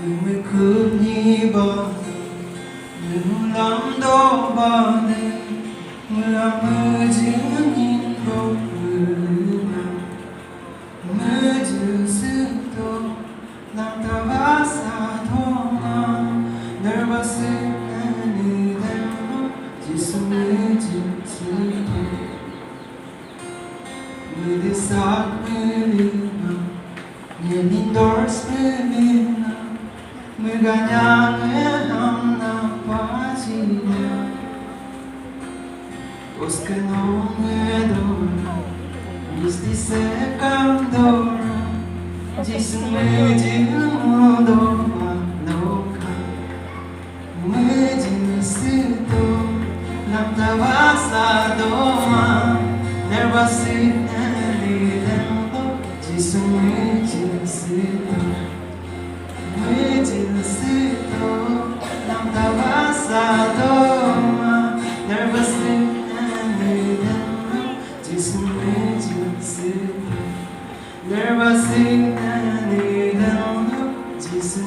Người cứ như bờ người lắm đó bao đêm mưa mưa giữ nhìn bóng người mưa giữ sự tô làm ta vã xa thô nam nơi bao sự nani đêm chỉ sống mưa giữ sự tô mưa đi sát mưa đi mưa nhìn đôi mưa Meganya hamna pazina Os que não me dora Mis dice candora Diz-me de mundo louca Me disse tu Nam tavasa doma Nerva se nelidendo Diz-me tu Medicito, não tava sadoma, nervously and just medicito, nervously and just